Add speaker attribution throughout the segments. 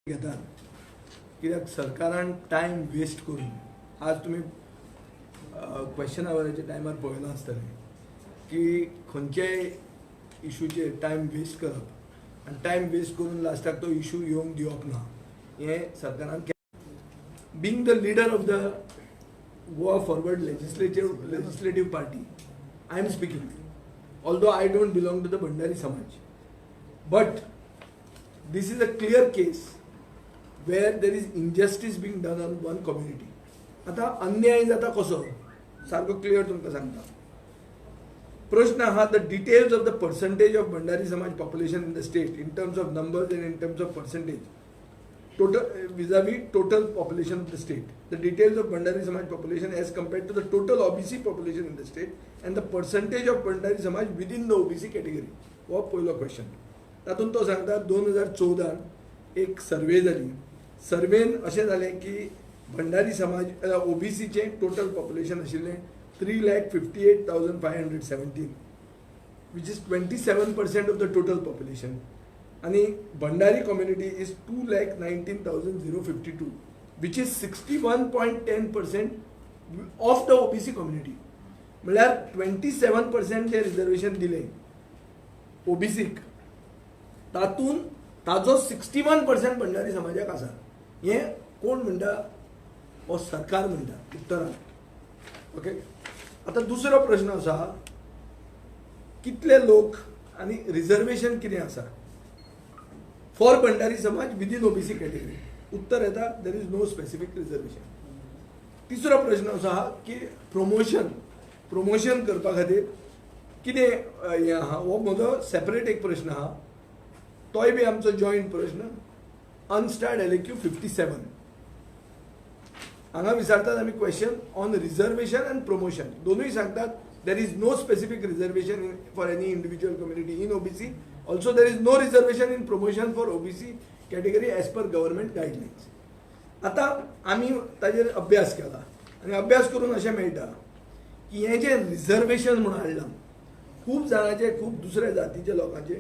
Speaker 1: घेतात कित्याक सरकारान टायम वेस्ट करून आज तुम्ही क्वेश्चन आवराच्या टायमार पळयलां आसतलें की खंयच्याय इशूचेर टायम वेस्ट करप आनी टायम वेस्ट करून लास्टाक तो इशू येवंक दिवप ना हें सरकारान being the leader of the Goa Forward legislative party I am speaking although I don't belong to the Bhandari samaj but this is a clear case where there is injustice being done on one community. आता अन्याय जाता कसो सारको clear तुमकां सांगता. प्रश्न आहा the details of the percentage of Bhandari समाज population in the state in terms of numbers and in terms of percentage total vis-a-vis total population of the state. The details of Bhandari Samaj population as compared to the total OBC population in the state and the percentage of Bhandari Samaj within the OBC category. हो पहिलो question. तातूंत तो सांगता 2014 एक सर्वे जाली. सर्वेन अशें जालें की भंडारी समाज ओबीसीचे टोटल पॉप्युलेशन आशिल्लें 3,58,517 which is 27% of the total population. आणि Bhandari community is 2,19,052 which is 61.10% of the OBC community. म्हळ्यार 27% जे रिजर्वेशन दिले ओबीसीक तातून ताजो 61% भंडारी समाजाक आसा. हे कोण म्हणटा हो सरकार म्हणटा उत्तरान. ओके. आता दुसरो प्रश्न आसा कितले लोक आनी रिजर्वेशन कितें आसा फॉर भंडारी समाज विदिन ओबीसी कॅटेगरी. उत्तर येता there is no specific reservation. तिसरो प्रश्न असो आहा की प्रमोशन करपा खातीर कितें हें आहा. हो म्हजो सेपरेट एक प्रश्न आहा. तोय बी आमचो जॉयंट प्रश्न. अनस्टार्ड एलक्यू 57 हांगा विचारतात आमी question on reservation and promotion. दोनूय सांगतात there is no specific reservation for any individual community in OBC. Also, there is no reservation in promotion for OBC category as per government guidelines. आता आम्ही ताजेर अभ्यास केला आणि अभ्यास करून अशें मेळटा की हे जे रिजर्वेशन म्हणून हाडलां खूब जाणांचे खूब दुसऱ्या जातीच्या लोकांचे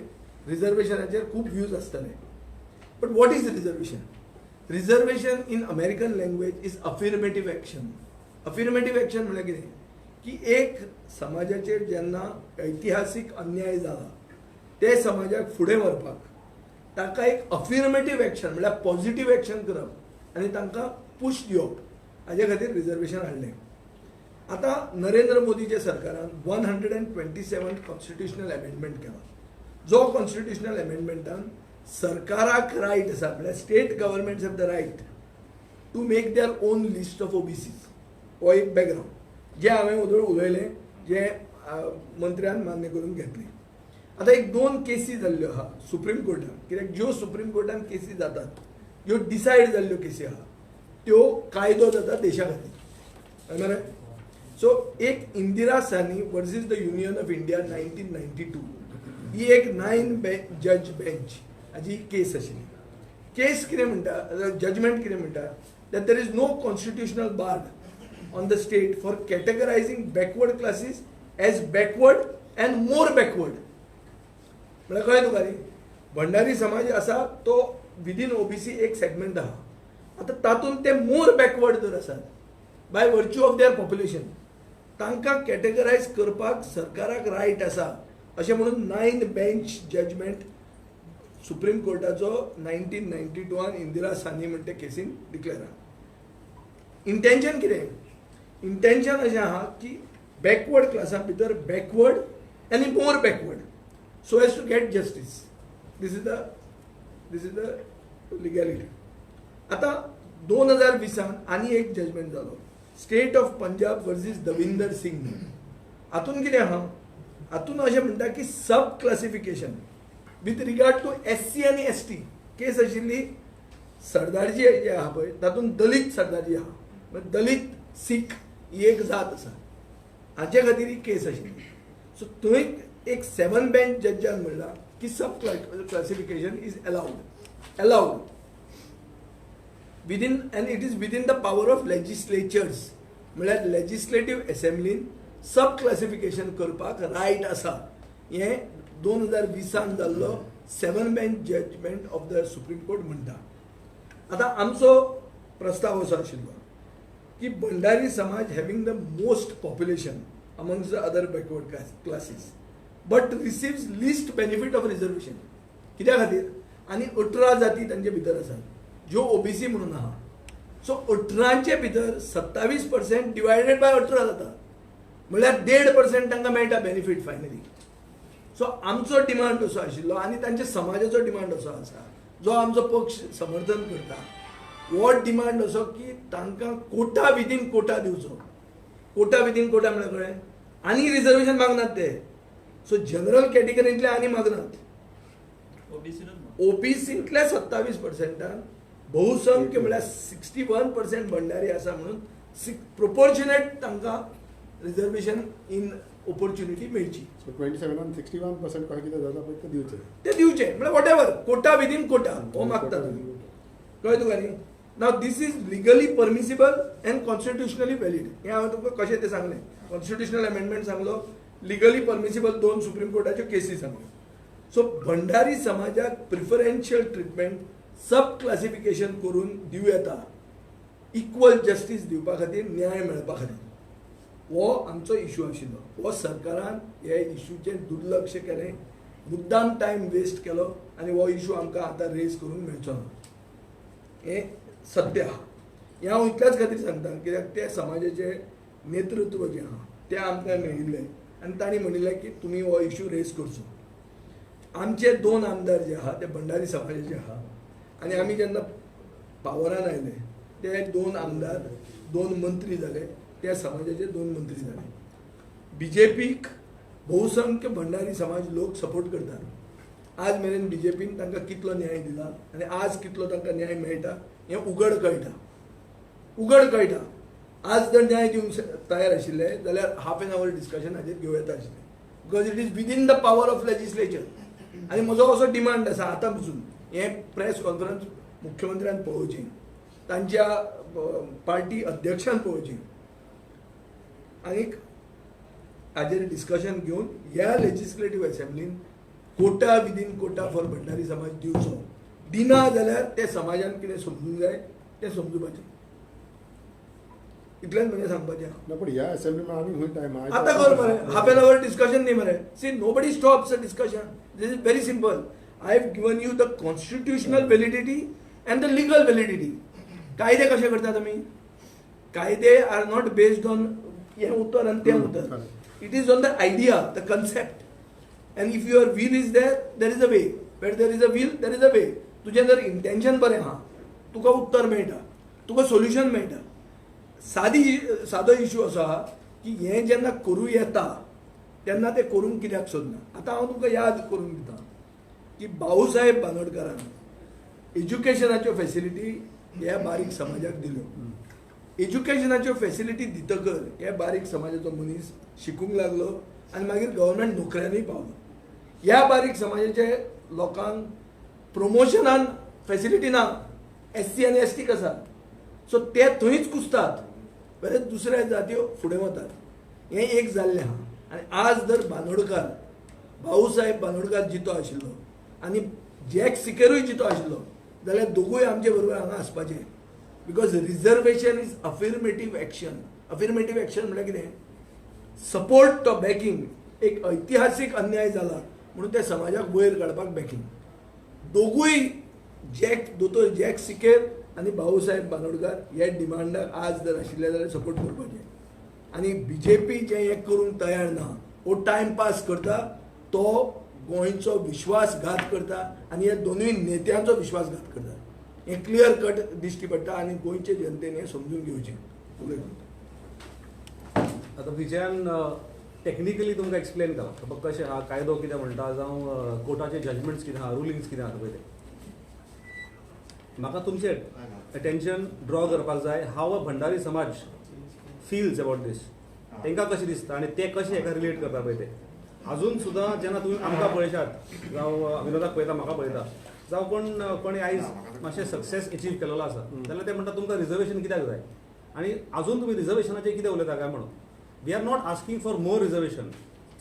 Speaker 1: रिजर्वेशनाचेर खूब व्ह्यूज आसतले. But what is reservation? Reservation in American language is affirmative action. Affirmative action म्हळ्यार कितें की एक समाजाचेर जेन्ना ऐतिहासीक अन्याय जाला ते समाजाक फुडें व्हरपाक ताका एक अफिर्मेटिव्ह एक्शन म्हळ्यार पॉझिटिव्ह एक्शन करप आनी तांकां पुश दिवप हाजे खातीर रिजर्वेशन हाडलें. आतां नरेंद्र मोदीच्या सरकारान 127 कॉन्स्टिट्युशनल अमेंडमेंट केला. जो कॉन्स्टिट्युशनल अमेंडमेंटान सरकाराक रायट आसा म्हळ्यार state governments have the right to make their own list of OBCs. हो एक बॅकग्रावंड जे हांवें उलयलें जे मंत्र्यान मान्य करून घेतली. आता एक दोन केसी जाल्ल्यो आहा सुप्रीम कोर्टान. कित्याक ज्यो सुप्रीम कोर्टान केसी जातात ज्यो डिसायड जाल्ल्यो केसी आहा त्यो कायदो जाता देशा खातीर. सो एक इंदिरा सानी versus the union of India 1992 ही एक 9 जज बेंच हाजी केस आशिल्ली. केस कितें म्हणटा जजमेंट कितें म्हणटा that there is no constitutional bar on the state for categorising backward classes as backward and more backward. म्हळ्यार कळ्ळें तुका न्ही. भंडारी समाज आसा तो विदीन ओबीसी एक सेगमेंट आहा. आतां तातूंत ते मोर बॅकवर्ड जर आसात by virtue of their population तांकां कॅटेगरायज करपाक सरकाराक रायट आसा अशें म्हणून 9 बेंच जजमेंट सुप्रीम कोर्टाचो 1992 इंदिरा सानी म्हणटा केसीन डिक्लेअर आहा. इंटेंशन कितें? इंटेंशन अशें आहा की बॅकवर्ड क्लासा भितर बॅकवर्ड आनी मोर backward so as to get justice. This is the legality. आता 2020 आनी एक जजमेंट जालो state of Punjab versus Davinder Singh. हातून कितें आहा हातून अशें म्हणटा की sub classification with regard to SC आनी ST केस आशिल्ली. सरदारजी जे आहा पळय तातूंत दलीत सरदारजी आहा. दलीत सीख ही एक जात आसा हाचे खातीर ही केस आशिल्ली. सो थंय एक 7 बेंच जजान म्हणला की sub classification is allowed within and it is within the power of legislatures. म्हळ्यार लेजिस्लेटिव्ह असेंब्लीन सब क्लासिफिकेशन करपाक रायट आसा. हें 2020 जाल्लो 7 bench judgment of the supreme court म्हणटा. आता आमचो प्रस्ताव असो आशिल्लो की भंडारी समाज having the most population amongst the other backward classes but receives least benefit of reservation कित्या खातीर आनी 18 जाती तांचे भितर आसात ज्यो ओबीसी म्हणून आहा सो 18चे भितर 27% डिवायडेड बाय 18 जाता म्हळ्यार 1.5% तांकां मेळटा बेनिफीट फायनली सो आमचो डिमांड असो आशिल्लो आनी तांच्या समाजाचो डिमांड असो आसा जो आमचो पक्ष समर्थन करता हो डिमांड असो की तांकां कोटा विदीन कोटा दिवचो कोटा विदीन कोटा म्हळ्यार कळ्ळें आनी रिजर्वेशन मागनात ते सो जनरल कॅटेगरींतले आनी मागनात ओबीसींतल्या 27%, बहुसंख्य म्हळ्यार 61% भंडारी आसा म्हणून प्रोपोर्शनेट तांकां रिजर्वेशन इन ऑपॉर्च्युनिटी मेळची.
Speaker 2: 27 आणि 61% कशें कितें जाता पळय
Speaker 1: ते दिवचे म्हळ्यार whatever quota within quota हो मागता तुमी कळ्ळें तुका न्ही. नाव this is legally permissible and constitutionally valid हें हांवें तुका कशें तें सांगलें कॉन्स्टिट्युशनल अमेंडमेंट सांगलो लिगली परमिसिबल 2 सुप्रीम कोर्टाच्यो केसी सांगल्यो. सो भंडारी समाजाक प्रिफरन्शियल ट्रिटमेंट सब क्लासिफिकेशन करून दिवं येता इक्वल जस्टीस दिवपा खातीर न्याय मेळपा खातीर हो आमचो इशू आशिल्लो. हो सरकारान हे इशूचेर दुर्लक्ष केलें मुद्दाम टायम वेस्ट केलो आनी हो इशू आमकां आतां रेज करूंक मेळचो ना हें सत्य आहा. हें हांव इतल्याच खातीर सांगता कित्याक ते समाजाचे नेतृत्व जें आहा तें आमकां मेळिल्लें आनी तांणी म्हणिल्लें की तुमी हो इशू रेज करचो. आमचे 2 आमदार जे आहा ते भंडारी समाजाचे आहा आनी आमी जेन्ना पावरान आयले ते 2 आमदार 2 मंत्री जाले त्या समाजाचे 2 मंत्री जाले. बीजेपीक बहुसंख्य भंडारी समाज लोक सपोर्ट करतात. आज मेरेन बीजेपीन तांकां कितलो न्याय दिला आनी आज कितलो तांकां न्याय मेळटा हें उघड कळटा. आज जर न्याय दिवंक तयार आशिल्ले जाल्यार हाफ एन आवर डिस्कशन हाजेर घेवं येता आशिल्लें because it is within the power of legislature. आनी म्हजो असो डिमांड आसा आतां पसून हें प्रेस कॉन्फरन्स मुख्यमंत्र्यान पळोवची तांच्या पार्टी अध्यक्षान पळोवची आनीक हाजेर डिस्कशन घेवन ह्या लेजिस्लेटिव्ह असेंब्लीन quota within quota for Bhandari समाज दिवचो. दिना जाल्यार ते समाजान कितें समजूंक जाय तें समजुपाचें इतलेंच म्हणजे सांगपाचें.
Speaker 2: पूण ह्या असेंब्लीन आमी खंय टायम
Speaker 1: आतां कर मरे हाफ एन आवर डिस्कशन न्ही मरे सी nobody stops a discussion this is very simple. I have given you the constitutional validity and the legal validity. कायदे कशे करतात आमी कायदे आर नॉट बेस्ड ऑन हें उतर आनी तें उतर it is on the idea the concept and if your will is there is a way where there is a will there is a way. तुजें जर इंटेन्शन बरें आहा तुका उत्तर मेळटा तुका सोल्युशन मेळटा. सादो इशू असो आहा की हें जेन्ना करूं येता तेन्ना तें करूंक कित्याक सोदना. आतां हांव तुमकां याद करून दिता की भाऊसाहेब बांदोडकरान एज्युकेशनाच्यो फॅसिलिटी ह्या बारीक समाजाक दिल्यो. एज्युकेशनाच्यो फॅसिलिटी दितकर हे बारीक समाजाचो मनीस शिकूंक लागलो आनी मागीर गव्हर्मेंट नोकऱ्यांनी पावलो. ह्या बारीक समाजाचे लोकांक प्रमोशनान फॅसिलिटी ना SC आनी ST आसा सो ते थंयच कुसतात बरेच दुसऱ्या जात्यो फुडें वतात. हें एक जाल्लें आहा. आनी आज जर बांदोडकार भाऊसाहेब बांदोडकार जितो आशिल्लो आनी जॅक सिकेरूय जितो आशिल्लो जाल्यार दोगूय आमचे बरोबर हांगा आसपाचे because reservation is affirmative action. Affirmative action म्हळ्यार कितें सपोर्ट तो बॅकींग. एक ऐतिहासीक अन्याय जाला म्हणून त्या समाजाक वयर काडपाक बॅकींग. दोगूय दोतोर जॅक सिकेर आनी भाऊसाहेब बांदोडकार हे डिमांडाक आज जर आशिल्ले जाल्यार सपोर्ट करपाचें. आनी बीजेपी जें हें करूंक तयार ना हो टायमपास करता तो गोंयचो विश्वासघात करता आनी ह्या दोनूय नेत्यांचो विश्वासघात करता. हें क्लियर कट दिश्टी पडटा आनी गोंयचे जनतेन हें समजून घेवचें.
Speaker 3: आतां विजयान टेक्निकली तुमकां एक्सप्लेन करा कशें हा कायदो कितें म्हणटा जावं कोर्टाचे जजमेंट्स कितें आहा रुलिंग्स कितें आहा पळय ते म्हाका तुमचें अटेंशन ड्रॉ करपाक जाय. हाव अ भंडारी समाज फील्स अबाउट दीस तांकां कशें दिसता आनी ते कशें हेका रिलेट करता पळय ते अजून सुद्दां जेन्ना तुमी आमकां पळयशात जावं विनोदाक पळयता म्हाका पळयता जावं कोणी आयज मातशें सक्सेस अचीव केलेलो आसा जाल्यार ते म्हणटा तुमकां रिजर्वेशन कित्याक जाय आनी अजून तुमी रिजर्वेशनाचेर कितें उलयता काय म्हणून. We are not asking for more reservation.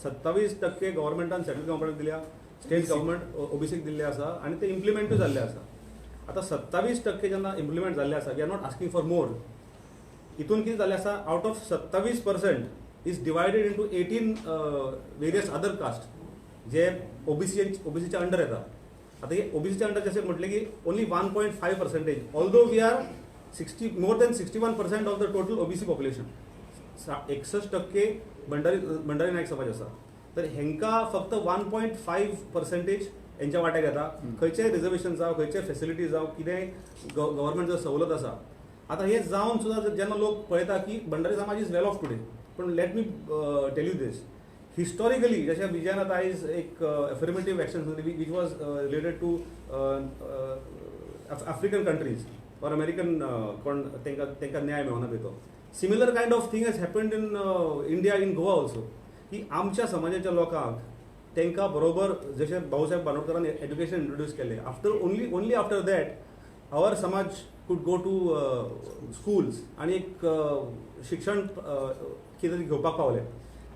Speaker 3: 27% गव्हर्मेंटान सेंट्रल गव्हर्मेंटाक दिल्या स्टेट गव्हर्मेंट ओबीसीक दिल्ले आसा आनी ते इम्प्लिमेंटूय जाल्ले आसा. आता 27% जेन्ना इम्प्लिमेंट जाल्ले आसा, we are not asking for more. हितून कितें जाल्लें आसा, out of 27% is divided into 18 various other caste जे ओबीसीच्या अंडर येता. आता हे ओबीसीच्या अंडर जसे म्हटले की only 1.5%, although we are more than 61% of the total OBC population. 61% Bhandari Naik समाज आसा. तर हेंका फक्त 1.5% हेंच्या वाट्याक येता. खंयचेय रिजर्वेशन जावं, खंयचे फेसिलिटी जावं, कितेंय गव्हर्मेंट जर सवलत आसा. आता हे जावन सुद्धा जेन्ना लोक पळयता की Bhandari samaj is well off today. पण let me tell you this, historically जशें विजयान आयज एक affirmative action which was related to African countries or American कोण तांकां न्याय मेळना पळय तो. Similar kind of thing has happened in India, in Goa also, की आमच्या समाजाच्या लोकांक तांकां बरोबर जशें भाऊसाहेब बांदोडकरान एज्युकेशन इंट्रोड्यूस केलें, only after that our samaj could go to schools आनी एक शिक्षण कितें घेवपाक पावले.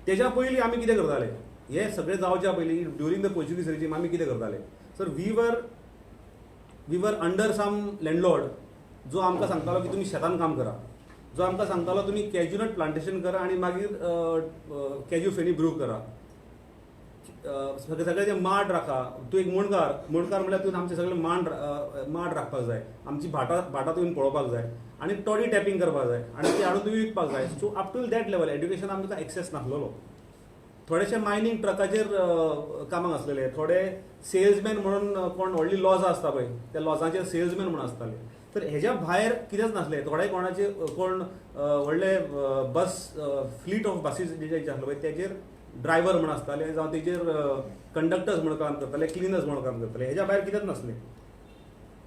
Speaker 3: तेज्या पयलीं आमी कितें करताले, हे सगळें जावच्या पयलीं ड्युरींग द पोर्चुगीज रेजीम आमी कितें करताले. Sir we were under some landlord जो आमकां सांगतालो की तुमी शेतान काम करा, जो आमकां सांगतालो तुमी कॅज्युनट प्लांटेशन करा आनी मागीर कॅज्यू फेणी ब्रू करा. सगळे जे माड राखा, तूं एक मुणकार म्हळ्यार तुवें आमचे सगळे माड राखपाक जाय, आमची भाटां तुवें पळोवपाक जाय आनी टॉडी टॅपिंग करपाक जाय आनी ती हाडून तुवें विकपाक जाय. So up to that level education आमकां एक्सेस नासलेलो. थोडेशे मायनींग ट्रकाचेर कामाक आसलेले, थोडे सेल्समॅन म्हणून कोण व्हडली लॉजां आसता पळय त्या लॉजांचेर सेल्समॅन म्हणून आसताले. तर हेज्या भायर कितेंच नासलें. थोडे कोणाचे कोण व्हडले बस फ्लीट ऑफ बसीस जे आसले पळय तेजेर ड्रायव्हर म्हणून आसताले, जावं तेजेर कंडक्टर्स म्हणून काम करताले, क्लिनर्स म्हणून काम करताले. हेज्या भायर कितेंच नासलें.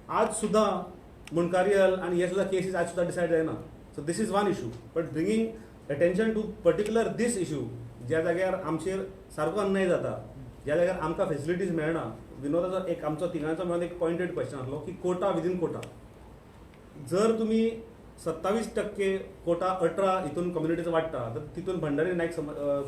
Speaker 3: आज सुद्धा मुणकारियल आनी हे सुद्धा केसीस आज सुद्धा डिसायड जायना. So this is one issue. But bringing attention to particular this issue, ज्या जाग्यार आमचेर सारको अन्याय जाता, ज्या जाग्यार आमकां फेसिलिटीज मेळना. विनोदाचो एक आमचो तिगांचो मेळून एक पॉयंटेड क्वेश्चन आसलो की कोटा विदीन कोटा. जर तुमी 27% कोटा 18 हितून कम्युनिटीचो वाडटा, तर तितून भंडारी नायक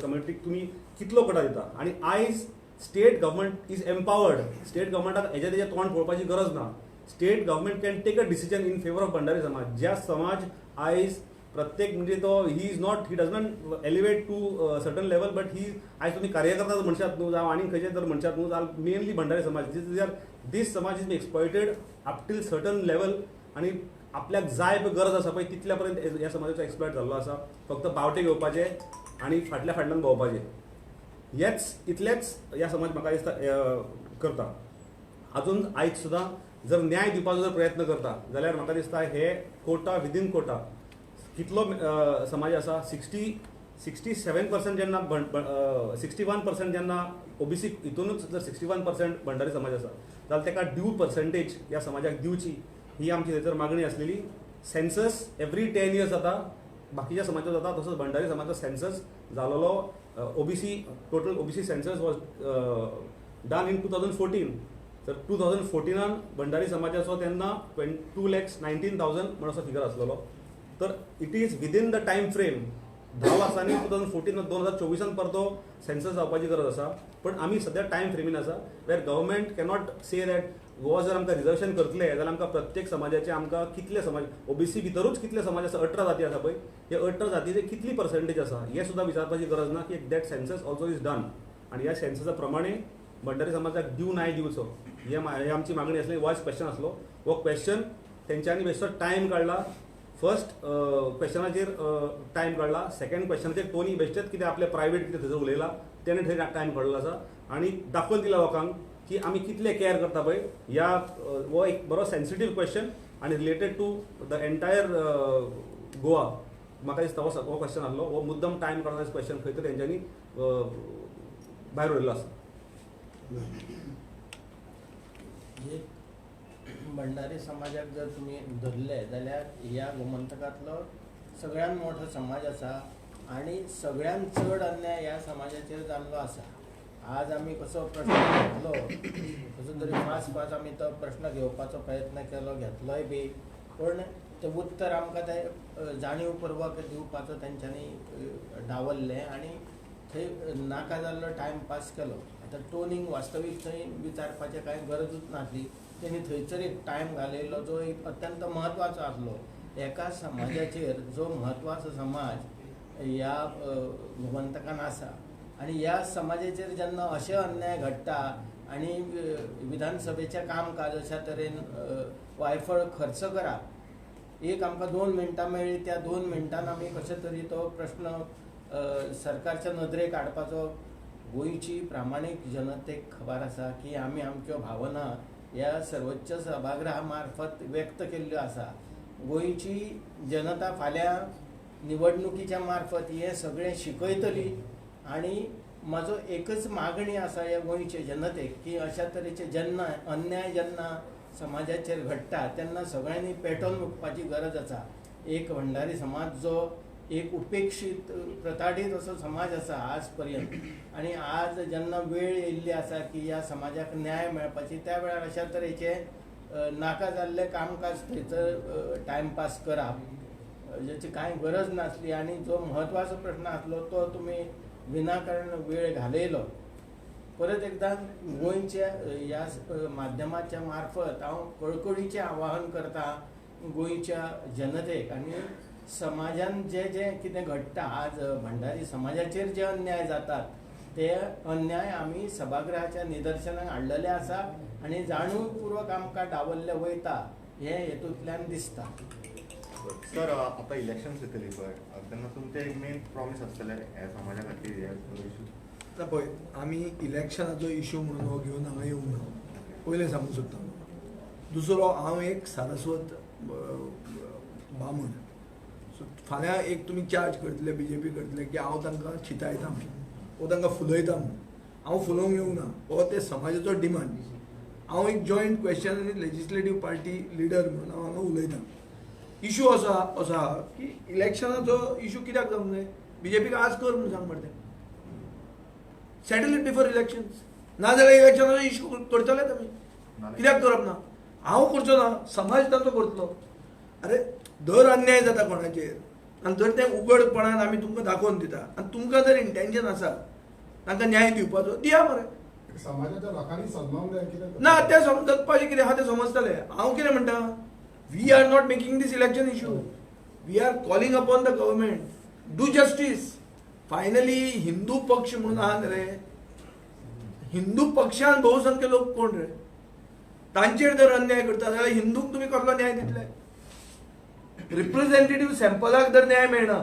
Speaker 3: कम्युनिटीक तुमी कितलो कोटा दिता. आनी आयज state government is empowered. State गव्हर्मेंटाक हेजे तेजे तोंड पळोवपाची गरज ना. State government can take a decision in favour of Bhandari समाज. ज्या समाज आयज प्रत्येक म्हणजे तो he does not elevate to certain level, but he आयज तुमी कार्यकर्ता म्हणशात न्हू जावं आनी खंयचे जर म्हणशात न्हू जाल्यार मेनली भंडारी समाज. This samaj is exploited up till certain level आनी आपल्याक जाय पळय गरज आसा पळय तितल्या पर्यंत ह्या समाजाचो एक्सप्लॉयट जाल्लो आसा. फक्त बावटे घेवपाचे आनी फाटल्यान भोंवपाचे, इतलेच ह्या समाज म्हाका दिसता करता. अजून आयज सुद्दां जर न्याय दिवपाचो जर प्रयत्न करता जाल्यार म्हाका दिसता हे कोटा विदीन कोटा कितलो समाज आसा. 67% जेन्ना 61% जेन्ना ओबीसी हितूनच जर 61% भंडारी समाज आसा जाल्यार ताका ड्यू पर्संटेज ह्या समाजाक दिवची ही आमची थंयसर मागणी आसलेली. सेन्सस एवरी 10 years जाता, बाकीच्या समाजाचो जाता, तसोच भंडारी समाजाचो सेन्सस जालोलो. OBC total OBC census was done in 2014. तर 2014 भंडारी समाजाचो तेन्ना 2,19,000 म्हणून असो फिगर आसलेलो. तर it is within the time frame 10 वर्सांनी 2014 2024 परतो सेन्सस जावपाची गरज आसा. पण आमी सद्या टायम फ्रेमीन आसा where government cannot say that Goa जर आमकां रिजर्वेशन करतले जाल्यार आमकां प्रत्येक समाजाचे आमकां कितले समाज ओबीसी भितरूच कितले समाज आसा 18 जाती आसा पळय हे 18 जातीचे कितली पर्संटेज आसा हे सुद्दां विचारपाची गरज ना की that census also is done. आनी ह्या सेन्ससा प्रमाणे भंडारी समाजाक न्याय दिवचो ही आमची मागणी आसली. वॉयस क्वेश्चन आसलो. हो क्वेश्चन तेंच्यांनी बेश्टो टायम काडला. फर्स्ट क्वेश्चनाचेर टायम काडला, सेकंड क्वेश्चनाचेर टोनी बेश्टेच कितें आपले प्रायवेट कितें थंयसर उलयला तेणें थंय टायम काडलो आसा आनी दाखोवन दिला लोकांक की आमी कितले केअर करता पळय. ह्या हो एक बरो सेन्सिटीव क्वेश्चन आनी related to the entire Goa म्हाका दिसता हो क्वेश्चन आसलो. हो मुद्दम टायम काडून क्वेश्चन खंय तरी तेंच्यांनी भायर उडयल्लो आसा.
Speaker 4: भंडारी समाजाक जर तुम्ही धरले जाल्यार ह्या गोमंतकातलो सगळ्यात मोठो समाज आसा आणि सगळ्यात चड अन्याय ह्या समाजाचेर जाल्लो आसा. आज आमी कसो प्रश्न घेतलो, कसो तरी फास्ट आमी तो प्रश्न घेवपाचो प्रयत्न केलो, घेतलोय बी, पण ते उत्तर आमकां ते जाणीवपूर्वक दिवपाचो तेंच्यांनी डावल्लें आनी थंय नाका जाल्लो टायम पास केलो. आतां टोनींग वास्तवीक थंय विचारपाचें कांय गरजूच नासली. त्यांनी थंयसर एक टायम घालयलो जो एक अत्यंत म्हत्वाचो आसलो. एका समाजाचेर जो म्हत्वाचो समाज ह्या गोमंतकान आसा आनी ह्या समाजाचेर जेन्ना अशे अन्याय घडटा आनी विधानसभेचें कामकाज अशा तरेन वायफळ खर्च करप, एक आमकां 2 मिनटां मेळ्ळी, त्या 2 मिनटान आमी कशे तरी तो प्रश्न सरकारच्या नदरेक हाडपाचो. गोंयची प्रामाणीक जनतेक खबर आसा की आमी आमच्यो भावना ह्या सर्वोच्च सभागृहा मार्फत व्यक्त केल्ल्यो आसा. गोंयची जनता फाल्यां निवडणुकीच्या मार्फत हे सगळें शिकयतली आनी म्हजो एकच मागणी आसा ह्या गोंयचे जनतेक की अशा तरेचे जेन्ना अन्याय जेन्ना समाजाचेर घडटा तेन्ना सगळ्यांनी पेटोवन उठपाची गरज आसा. एक भंडारी समाज जो एक उपेक्षीत प्रताडीत असो समाज आसा आज पर्यंत, आनी आज जेन्ना वेळ येयल्ली आसा की ह्या समाजाक न्याय मेळपाची, त्या वेळार अशा तरेचे नाका जाल्ले कामकाज थंयसर टायमपास करप जाची कांय गरज नासली. आनी जो म्हत्वाचो प्रश्न आसलो तो तुमी विनाकारण वेळ घालयलो. परत एकदां गोंयच्या ह्या माध्यमाच्या मार्फत हांव कळकळीचें आवाहन करता गोंयच्या जनतेक आनी समाजान जे कितें घडटा आज भंडारी समाजाचेर जे अन्याय जातात ते अन्याय आमी सभागृहाच्या निदर्शनाक हाडलेले आसा आनी जाणीवपूर्वक आमकां डावल्ले वयता हे हेतूंतल्यान दिसता.
Speaker 5: सर, आता इलेक्शन्स येतली पळय, तेन्ना तुमचें एक मेन प्रॉमिस आसतलें ह्या समाजा खातीर हे इशू.
Speaker 1: ना पळय, आमी इलेक्शनाचो इशू म्हणून हो घेवन हांगा येवंक ना, पयलें सांगूंक सोदता. दुसरो, हांव एक सारस्वत बामण. सो फाल्यां एक तुमी चार्ज करतले, BJP करतले की हांव तांकां चितायता वो तांकां फुलयता म्हणून. हांव फुलोवंक येवंक ना, हो ते समाजाचो डिमांड. हांव एक जॉयंट क्वेश्चन आनी लेजिस्लेटीव पार्टी लिडर म्हणून हांव हांगा उलयतां. इशू असो आहा की इलेक्शनाचो इशू कित्याक जावंक जाय? BJPक आज कर म्हणून सांग मरे. Settle it before elections. नाजाल्यार इलेक्शनाचो इशू करतले तुमी, कित्याक करप ना? हांव करचो ना, समाज ताचो करतलो. अरे, दर अन्याय जाता कोणाचेर आनी जर तें उघडपणान आमी तुमकां दाखोवन दिता आनी तुमकां जर इंटेन्शन आसा तांकां न्याय दिवपाचो, दिया मरे.
Speaker 2: समाजाच्या लोकांनी समजावंक जाय कितें
Speaker 1: ना, ते समजपाचें कितें आहा तें समजतले. हांव कितें म्हणटा, we are not making this election issue. We are calling upon the government, do justice. Finally Hindu पक्ष म्हणून आहा न्ही रे, हिंदू पक्षान बहुसंख्य लोक कोण रे? तांचेर जर अन्याय करता जाल्यार हिंदूक तुमी कसलो न्याय दितले? रिप्रेझेंटेटिव्ह सॅम्पलाक जर न्याय मेळना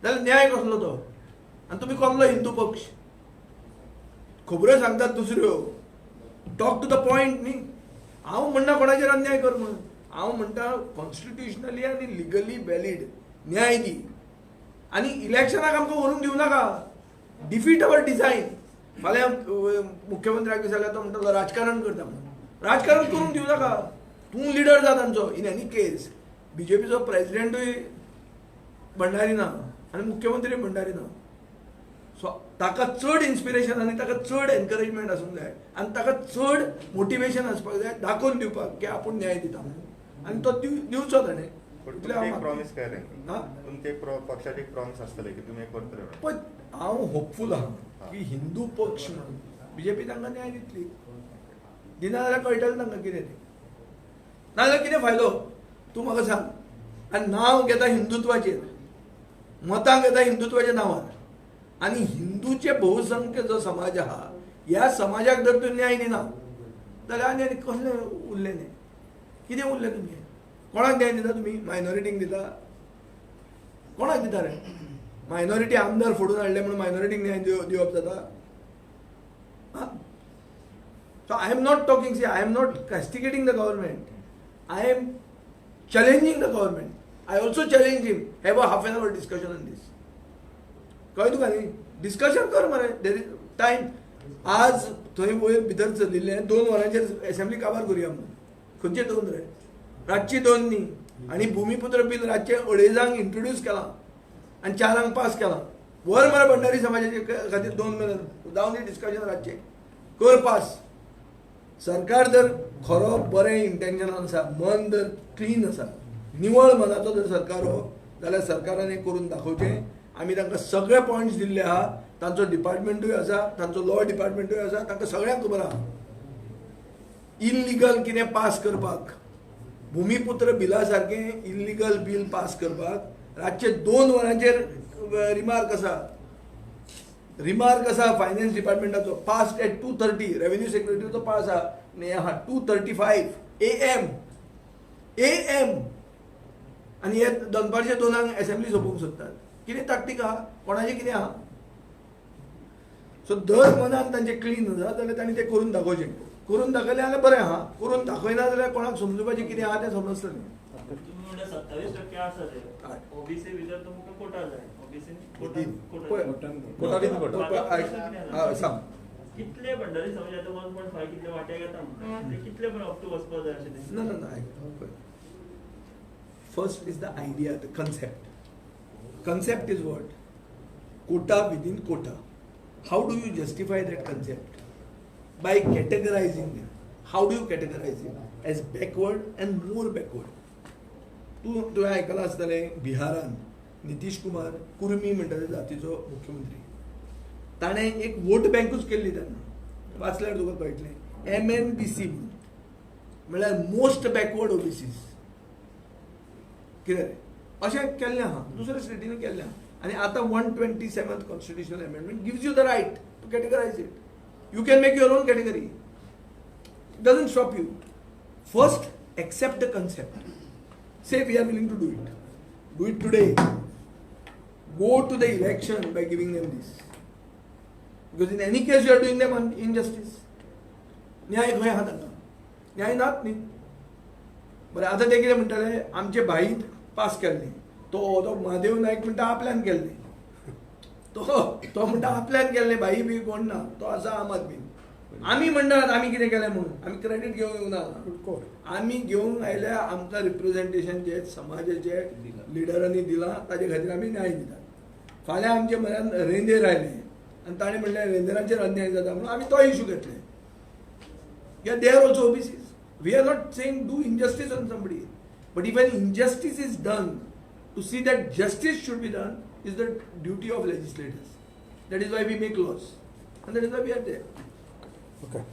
Speaker 1: जाल्यार न्याय कसलो तो? आनी तुमी कसलो हिंदू पक्ष? खबरो सांगतात दुसऱ्यो, टॉक टू द पॉयंट न्ही. हांव म्हणना कोणाचेर अन्याय कर म्हणून. हांव म्हणटा कॉन्स्टिट्युशनली आनी लिगली वॅलीड न्याय दी आनी इलेक्शनाक आमकां व्हरून दिवं नाका. Defeat our design. फाल्यां मुख्यमंत्र्याक विचारल्यार तो म्हणटलो राजकारण करता म्हणून. राजकारण करून दिवं नाका. तूं लिडर जा तांचो. इन एनी केस BJPचो प्रेसिडेंटूय भंडारी ना आनी मुख्यमंत्री भंडारी ना. सो ताका चड इन्स्पिरेशन आनी ताका चड एनकरेजमेंट आसूंक जाय आनी ताका चड मोटिवेशन आसपाक जाय दाखोवन दिवपाक की आपूण न्याय दिता म्हणून. आनी तो दिवचो ताणें.
Speaker 5: प्रॉमिस काय रे?
Speaker 1: हां,
Speaker 5: तुमचे पक्षाचे एक प्रॉमिस आसतले की तुमी करतले.
Speaker 1: पण हांव होपफूल आहा की हिंदू पक्ष म्हणून BJP तांकां न्याय दितली. दिना जाल्यार कळटलें तांकां कितें तें. नाजाल्यार कितें फायदो? तूं म्हाका सांग. आनी नांव घेता हिंदुत्वाचेर, मतां घेता हिंदुत्वाच्या नांवार, आनी हिंदूचे बहुसंख्य जो समाज आहा ह्या समाजाक जर तूं न्याय दिना जाल्यार आनी कसलें उरलें न्ही? कितें उरलें तुमी? कोणाक न्याय दिता तुमी? मायनॉरिटीक दिता? कोणाक दिता रे? मायनॉरिटी आमदार फोडून हाडले म्हणून मायनॉरिटीक न्याय दिवप जाता? So I am not talking, see, I am not castigating the government. I am challenging the government. I also challenge him. Have a half an hour discussion on this. कळ्ळें तुका न्ही? डिस्कशन कर मरे. There is time. आज थंय वयर भितर चलिल्लें 2 वरांचेर असेंब्ली काबार करुया म्हणून. खंयचे 2 रे? रातची 2 न्ही. आनी भुमिपुत्र बील रातचे 2:30 इंट्रोड्यूस केलां आनी 4 पास केलां. वर मरे भंडारी समाजाचे खातीर 2 मिनट जावन दी डिस्कशन रातचे. कर पास. सरकार जर खरो बरें इंटेन्शन आसा, मन जर क्लीन आसा, निवळ मनाचो जर सरकार हो, जाल्यार सरकारान हें करून दाखोवचें. आमी तांकां सगळे पॉयंट्स दिल्ले आहा. तांचो डिपार्टमेंटूय आसा, तांचो लॉ डिपार्टमेंटूय आसा, तांकां सगळ्यांक खबर आहा. इल्लिगल कितें पास करपाक, भूमिपुत्र बिला सारखें इल्लिगल बिल पास करपाक रातचे 2 वरांचेर रिमार्क आसा फायनान्स डिपार्टमेंटाचो, पास एट 2:30, रेव्हेन्यू सेक्रेटरीचो पास आहा 2:35 AM आनी हे दनपारचे 2 असेंब्ली सोंपोवंक सोदतात. कितें ताकतीक आहा, कोणाचें कितें आहा? सो दर मनान तांचे क्लीन आसा जाल्यार तांणी तें करून दाखोवचें. करून दाखयलें जाल्यार बरें आहा, करून दाखयना जाल्यार कोणाक समजुपाचें कितें आहा तें समजतलें.
Speaker 6: तुम्ही म्हणले 27% आसा ते ओबीसी भितर तुमकां कोटा जाय. ओबीसी
Speaker 1: सांग
Speaker 6: कितले भंडारी समाज आतां 1.5 कितले वाट्याक येता म्हणटा ते कितले पण अप टू वचपा जाय अशें ते.
Speaker 1: No. First is the idea, the concept. Concept is what? Quota within quota. How do you justify that concept? By categorizing them. How do you categorize it? As backward and more backward. तू आयकलां आसतलें बिहारान नितीश कुमार कुर्मी म्हणटा त्या जातीचो मुख्यमंत्री. ताणें एक vote बँकूच केल्ली तेन्ना, वाचल्यार तुका कळटलें. MNBC म्हळ्यार मोस्ट बॅकवर्ड ओबीसीज. कितें रे अशें केल्लें आहा, दुसऱ्या स्टेटींनी केल्लें आहा. आनी आतां 127th constitutional amendment gives you the right to categorise it. You can make your own category. It doesn't stop you. First, accept the concept. Say we are willing to do it. Do it today. Go to the election by giving them this. Because in any case you are doing them injustice. न्याय खंय आहा तांकां? न्याय नात न्ही. बरें आतां ते कितें म्हणटाले आमचे भाईन पास केल्लें. तो महादेव नायक म्हणटा आपल्यान केल्लें. तो म्हणटा आपल्यान केल्लें, भाई बी कोण ना, तो आसा आम आदमी. आमी म्हणटात आमी कितें केलें म्हणून, आमी क्रेडीट घेवंक येवना. आमी घेवंक आयल्या आमकां रिप्रेझेंटेशन जे समाजाचे लिडरांनी दिलां ताजे खातीर आमी न्याय दितात. फाल्यां आमचे म्हऱ्यान रेंदेर आयले आनी ताणें म्हणलें रेंदेरांचेर अन्याय जाता म्हणून आमी तो इशू घेतले. They are also OBCs. We are not saying do injustice on somebody, but if an injustice is done, to see that justice should be done is the duty of legislators. That is why we make laws, and that is why we are there.
Speaker 2: Okay.